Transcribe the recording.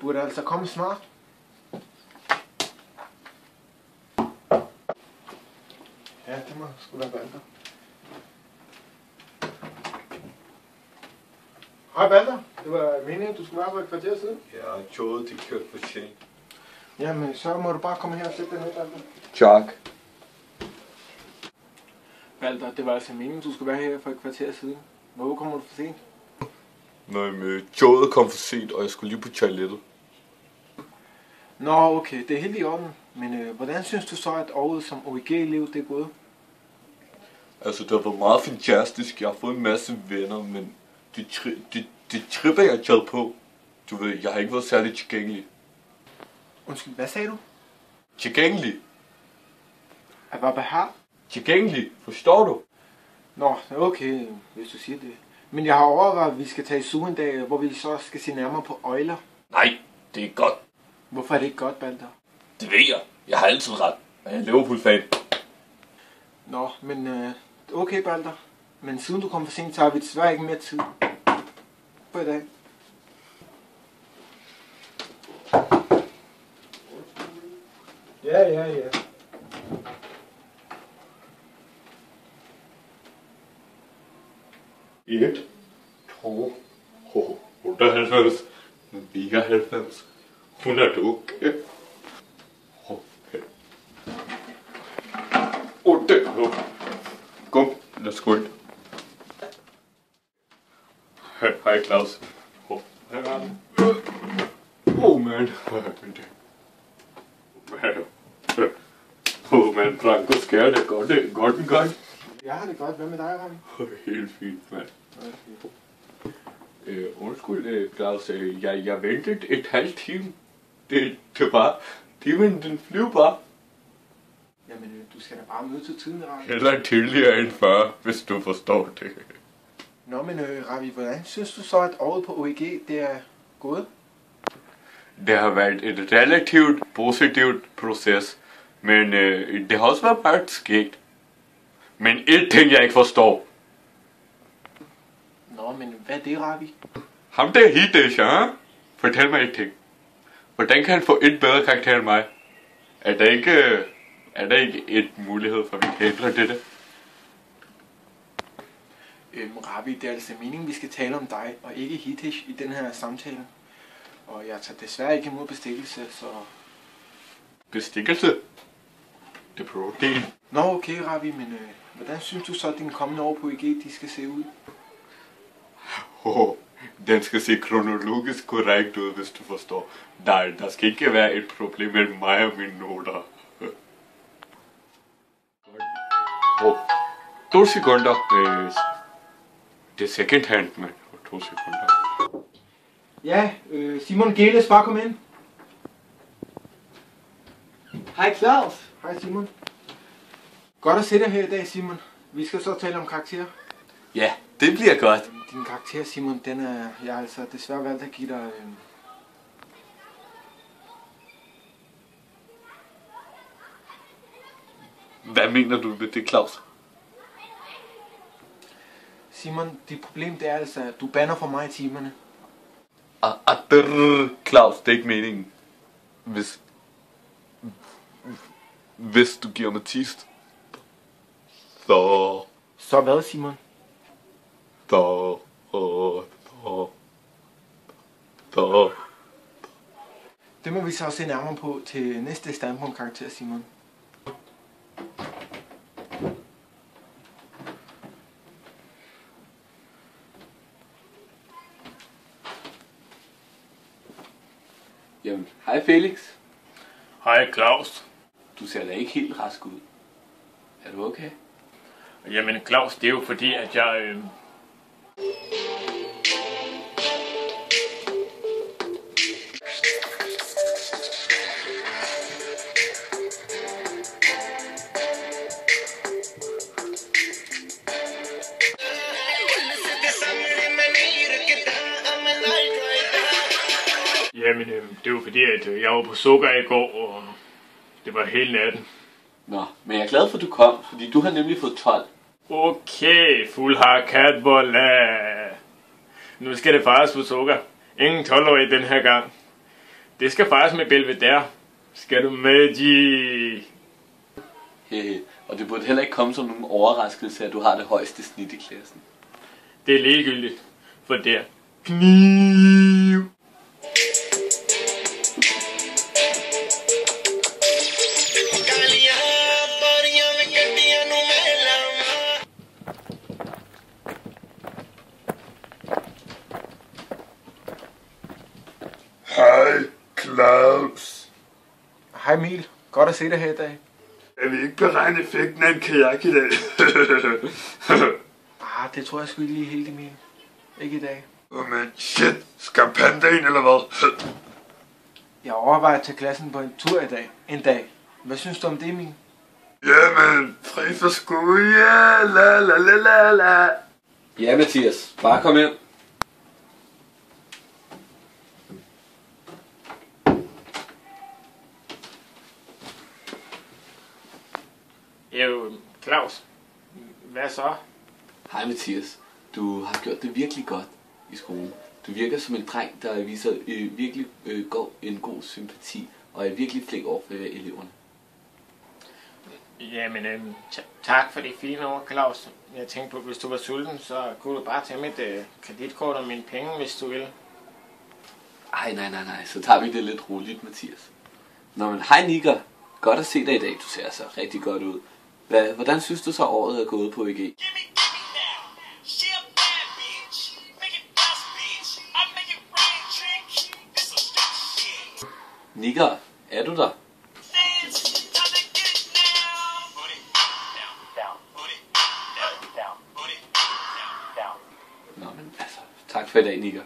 burde altså komme snart. Ja, det må sgu være Balder. Hej Balder, det var meningen, du skulle være på et kvarter siden. Ja, toget det kørte for sent. Jamen, så må du bare komme her og sætte dig ned, Balder. Tak. Balder, det var altså meningen, du skulle være her for et kvarter siden. Hvorfor kommer du for sent? Nej, men toget kom for sent, og jeg skulle lige på toilettet. Nå, okay, det er helt i orden. Men hvordan synes du så, at året som OEG-elev det er gået? Altså, det har været meget fantastisk. Jeg har fået en masse venner, men de tripper, jeg har taget på. Du ved, jeg har ikke været særlig tilgængelig. Undskyld, hvad sagde du? Tilgængelig? At hvad har? Tilgængelig, forstår du? Nå, okay, hvis du siger det. Men jeg har overvejet, at vi skal tage SU en dag, hvor vi så skal se nærmere på øjler. Nej, det er godt. Hvorfor er det ikke godt, Balder? Det ved jeg. Jeg har altid ret. Jeg er Liverpool-fan. Nå, men okay, Balder. Men siden du kom for sent, så har vi desværre ikke mere tid på i dag. Ja. 1, 2, 98, 99, 100, okay. Okay. 8, kom, lad os gå ind. Hej Claus. Hej Rane. Man. Man, Franco skærer det godt, det er godt. Jeg har det godt. Hvad med dig, Rane? Helt fint, mand. Undskyld, Claus, jeg ventede et halvt time. Det var, timen den flyver bare. Jamen, du skal da bare møde til tiden, Ravi. Heller tidligere end før, hvis du forstår det. Nå, men Ravi, hvordan synes du så, at året på OEG, det er gået? Det har været et relativt positivt proces, men det har også været meget skægt. Men et ting, jeg ikke forstår. Nå, men hvad er det, Ravi? Ham der Hitesh, ja? Fortæl mig et ting. Hvordan kan han få et bedre karakter end mig? Er der ikke et mulighed for, at vi kan ændre dette? Ravi, det er altså meningen, vi skal tale om dig, og ikke Hitesh i den her samtale. Og jeg tager desværre ikke imod bestikkelse, så... Bestikkelse? Det prøver det. Nå, okay, Ravi, men hvordan synes du så, at din kommende år på OEG, de skal se ud? Den skal se kronologisk korrekt ud, hvis du forstår. Nej, der skal ikke være et problem mellem mig og mine noter. 2 sekunder. Det er second hand, men 2 sekunder. Ja, Simon Geles, bare kom ind. Hej Claus. Hej Simon. Godt at se dig her i dag, Simon. Vi skal så tale om karakterer. Ja, det bliver godt. Din karakter, Simon, den er... Jeg har altså desværre valgt at give dig... Hvad mener du med det, Claus? Simon, dit problem det er altså, at du banner for mig i timerne. Claus, det er ikke meningen. Hvis du giver mig tist. Så hvad, Simon? Det må vi så se nærmere på til næste standpunkt karakter, Simon. Jamen, hej Felix. Hej Claus. Du ser da ikke helt rask ud. Er du okay? Jamen Claus, det er jo fordi, at jeg... Jamen, det var fordi, at jeg var på sukker i går, og det var hele natten. Nå, men jeg er glad for, at du kom, fordi du har nemlig fået 12. Okay, fuld har katbolle. Nu skal det fares på sukker. Ingen 12-årige den her gang. Det skal fejres med Belvedere. Skal du med, G? Og det burde heller ikke komme som nogen overraskelse, at du har det højeste snit i klassen. Det er ligegyldigt, for det er kniv. Hej, Claus. Hej Emil, godt at se dig her i dag. Jeg vil ikke beregne effekten af en kajak i dag. Det tror jeg sgu ikke lige helt, Emil. Ikke i dag. Men shit, skal pandaen eller hvad? Jeg overvejer at tage klassen på en tur i dag. En dag. Hvad synes du om det, Emil? Jamen, fri for skole, ja, la la la la la. Ja, Mathias, bare kom ind. Jo, Claus. Hvad så? Hej Mathias, du har gjort det virkelig godt i skolen. Du virker som en dreng, der viser virkelig en god sympati og er virkelig flink over for eleverne. Jamen, tak for de fine ord, Claus. Jeg tænkte på, hvis du var sulten, så kunne du bare tage mit kreditkort og mine penge, hvis du vil. Ej, nej, så tager vi det lidt roligt, Mathias. Nå, men hej Nicker. Godt at se dig i dag, du ser altså rigtig godt ud. Hvordan synes du så året er gået på EG? Nicker, er du der? Nå, men altså, tak for i dag, Nicker.